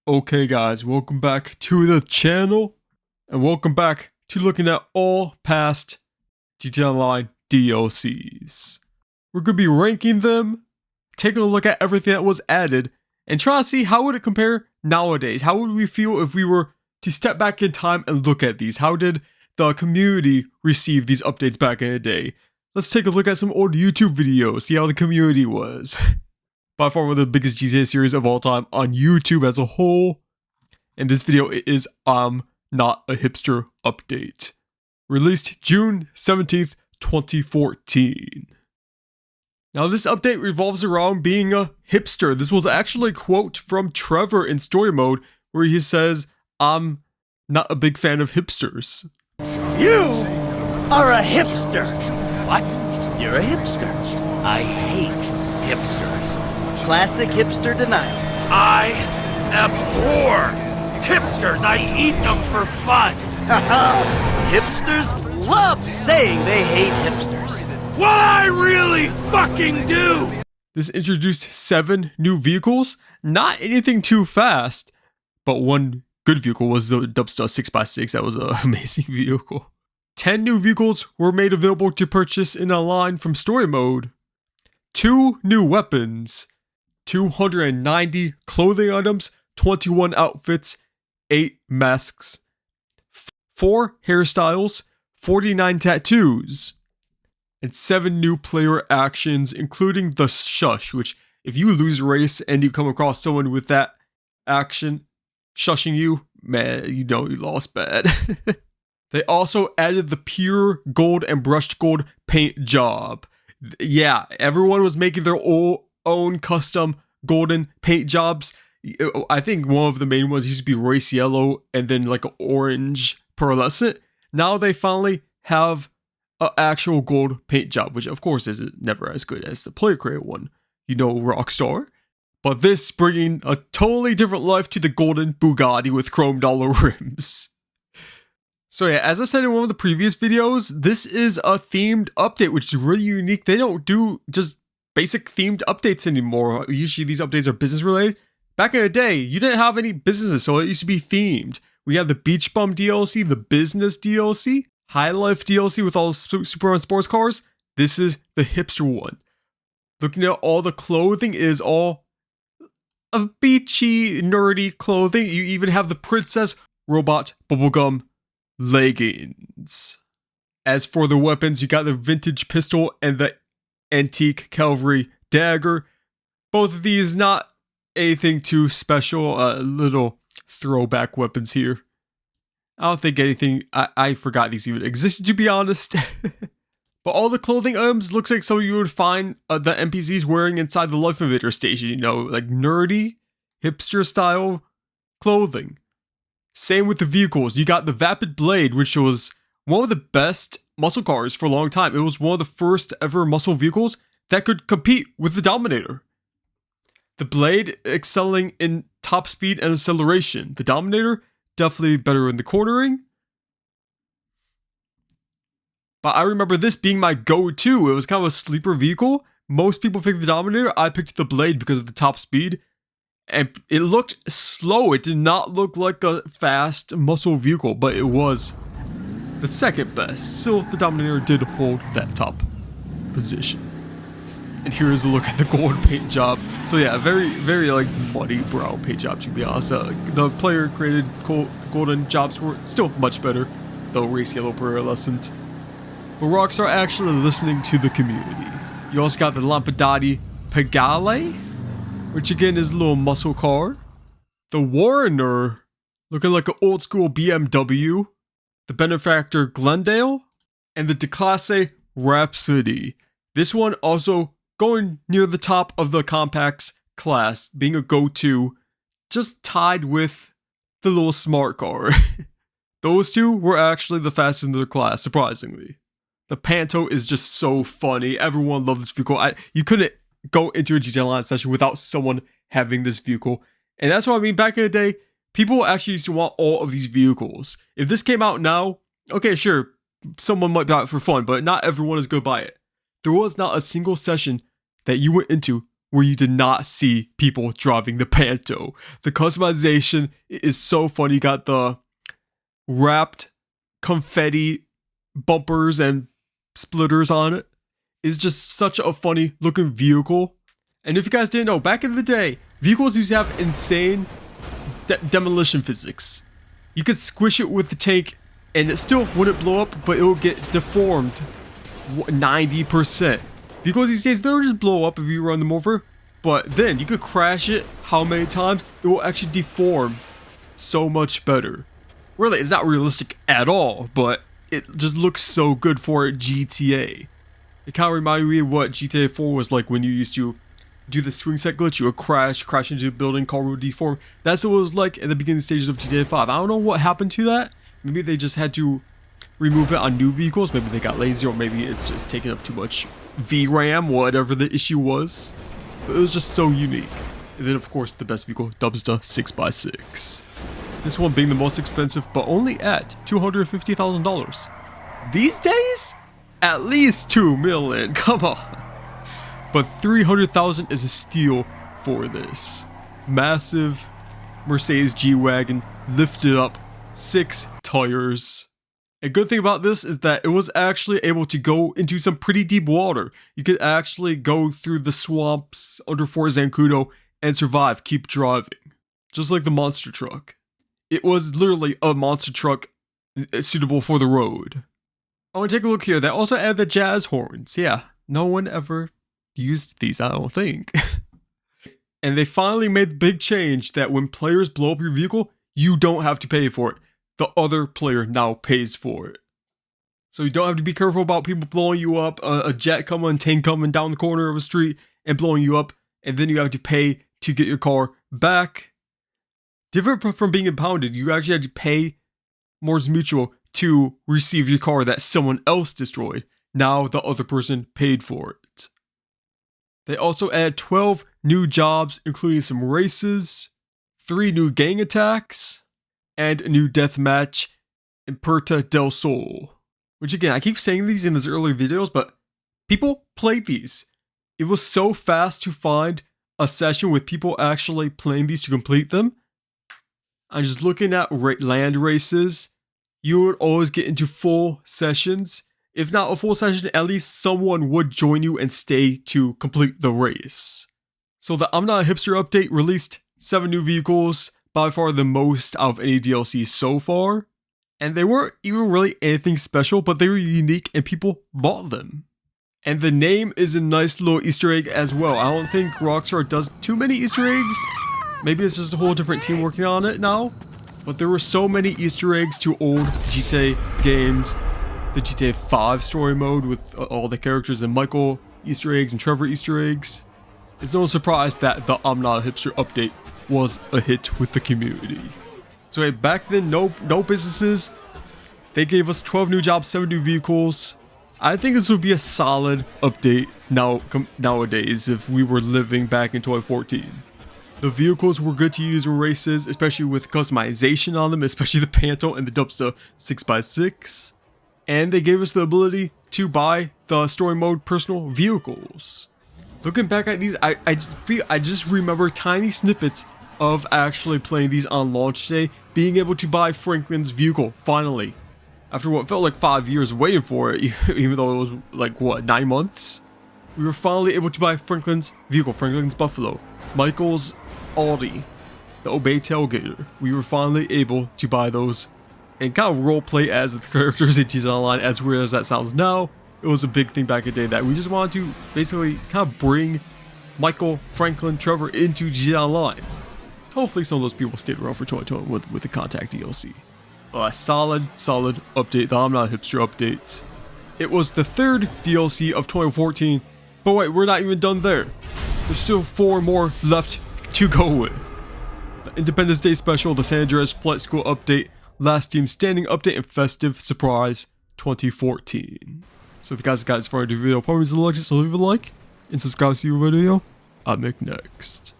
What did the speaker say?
Okay guys, welcome back to the channel, and welcome back to looking at all past GTA Online DLCs. We're going to be ranking them, taking a look at everything that was added, and try to see how would it compare nowadays. How would we feel if we were to step back in time and look at these? How did the community receive these updates back in the day? Let's take a look at some old YouTube videos, see how the community was. By far one of the biggest GTA series of all time on YouTube as a whole. And this video is Not a Hipster update. Released June 17th, 2014. Now this update revolves around being a hipster. This was actually a quote from Trevor in story mode where he says, "I'm not a big fan of hipsters." You are a hipster. What? You're a hipster. I hate hipsters. Classic hipster denial. I abhor hipsters. I eat them for fun. Hipsters love saying they hate hipsters. What I really fucking do. This introduced 7 new vehicles. Not anything too fast, but one good vehicle was the Dubstar 6x6. That was an amazing vehicle. 10 new vehicles were made available to purchase in online from story mode. 2 new weapons. 290 clothing items, 21 outfits, 8 masks, 4 hairstyles, 49 tattoos, and 7 new player actions, including the shush, which if you lose a race and you come across someone with that action shushing you, man, you know you lost bad. They also added the pure gold and brushed gold paint job. Yeah, everyone was making their own custom golden paint jobs. I think one of the main ones used to be race yellow and then like an orange pearlescent. Now they finally have an actual gold paint job, which of course is never as good as the player created one. You know, Rockstar. But this bringing a totally different life to the golden Bugatti with chrome dollar rims. So yeah, as I said in one of the previous videos, this is a themed update, which is really unique. They don't do just basic themed updates anymore. Usually these updates are business related. Back in the day, you didn't have any businesses, so it used to be themed. We had the Beach Bum DLC, the Business DLC, High Life DLC with all the super run sports cars. This is the hipster one. Looking at all the clothing is all a beachy, nerdy clothing. You even have the Princess Robot Bubblegum leggings. As for the weapons, you got the vintage pistol and the antique cavalry dagger. Both of these not anything too special, little throwback weapons here. I don't think anything, I forgot these even existed, to be honest. But all the clothing items looks like some you would find the NPCs wearing inside the Life Invader station, you know, like nerdy, hipster style clothing. Same with the vehicles. You got the Vapid Blade, which was one of the best muscle cars for a long time. It was one of the first ever muscle vehicles that could compete with the Dominator. The Blade excelling in top speed and acceleration. The Dominator definitely better in the cornering. But I remember this being my go-to. It was kind of a sleeper vehicle. Most people picked the Dominator. I picked the Blade because of the top speed. And it looked slow. It did not look like a fast muscle vehicle, but it was the second best. Still, the Dominator did hold that top position. And here is a look at the gold paint job. So yeah, very, very like muddy brown paint job, to be honest. The player created golden jobs were still much better, though race yellow pearlescent. But Rockstar actually listening to the community. You also got the Lampadati Pagale, which again is a little muscle car. The Warner, looking like an old school BMW. The Benefactor Glendale. And the Declasse Rhapsody. This one also going near the top of the compacts class, being a go-to, just tied with the little smart car. Those two were actually the fastest in their class, surprisingly. The Panto is just so funny. Everyone loves this vehicle. You couldn't go into a GTA Online session without someone having this vehicle. And that's what I mean, back in the day, people actually used to want all of these vehicles. If this came out now, okay, sure, someone might buy it for fun, but not everyone is going to buy it. There was not a single session that you went into where you did not see people driving the Panto. The customization is so funny. You got the wrapped confetti bumpers and splitters on it. It's just such a funny looking vehicle. And if you guys didn't know, back in the day, vehicles used to have insane demolition physics. You could squish it with the tank and it still wouldn't blow up, but it will get deformed 90%. Vehicles these days, they'll just blow up if you run them over. But then you could crash it how many times, it will actually deform so much better. Really, it's not realistic at all, but it just looks so good for GTA. It kind of reminded me of what GTA 4 was like when you used to do the swing set glitch. You would crash into a building, car would deform. That's what it was like in the beginning stages of GTA 5. I don't know what happened to that. Maybe they just had to remove it on new vehicles. Maybe they got lazy, or maybe it's just taking up too much VRAM, whatever the issue was. But it was just so unique. And then of course the best vehicle, Dubsta 6x6. This one being the most expensive, but only at $250,000. These days, at least $2 million, come on. But $300,000 is a steal for this. Massive Mercedes G-Wagon, lifted up 6 tires. A good thing about this is that it was actually able to go into some pretty deep water. You could actually go through the swamps under Fort Zancudo and survive, keep driving. Just like the monster truck. It was literally a monster truck suitable for the road. I want to take a look here. They also add the jazz horns. Yeah, no one ever used these, I don't think. And they finally made the big change that when players blow up your vehicle, you don't have to pay for it. The other player now pays for it. So you don't have to be careful about people blowing you up, a jet coming, tank coming down the corner of a street and blowing you up, and then you have to pay to get your car back. Different from being impounded, you actually had to pay Mors Mutual to receive your car that someone else destroyed. Now the other person paid for it. They also add 12 new jobs, including some races, 3 new gang attacks, and a new deathmatch in Puerta Del Sol. Which again, I keep saying these in these earlier videos, but people played these. It was so fast to find a session with people actually playing these to complete them. I'm just looking at land races. You would always get into full sessions. If not a full session, at least someone would join you and stay to complete the race. So the I'm Not a Hipster update released 7 new vehicles, by far the most out of any DLC so far. And they weren't even really anything special, but they were unique and people bought them. And the name is a nice little Easter egg as well. I don't think Rockstar does too many Easter eggs. Maybe it's just a whole different team working on it now. But there were so many Easter eggs to old GTA games. The GTA 5 story mode with all the characters and Michael Easter eggs and Trevor Easter eggs. It's no surprise that the I'm Not a Hipster update was a hit with the community. So hey, back then, no businesses. They gave us 12 new jobs, 7 new vehicles. I think this would be a solid update nowadays if we were living back in 2014. The vehicles were good to use in races, especially with customization on them, especially the Panto and the Dubsta 6x6. And they gave us the ability to buy the story mode personal vehicles. Looking back at these, I just remember tiny snippets of actually playing these on launch day, being able to buy Franklin's vehicle, finally. After what felt like 5 years waiting for it, even though it was like, what, 9 months? We were finally able to buy Franklin's vehicle, Franklin's Buffalo, Michael's Audi, the Obey Tailgater. We were finally able to buy those and kind of roleplay as the characters in GTA Online, as weird as that sounds now. It was a big thing back in the day that we just wanted to basically kind of bring Michael, Franklin, Trevor into GTA Online. Hopefully some of those people stayed around for 2020 with the Contact DLC. A solid update, the I'm Not a Hipster update. It was the 3rd DLC of 2014, but wait, we're not even done there. There's still 4 more left to go with. The Independence Day Special, the San Andreas Flight School update, Last Team Standing update, and Festive Surprise 2014. So if you guys got this far into the video, please leave a like and subscribe to your video. I'll make next.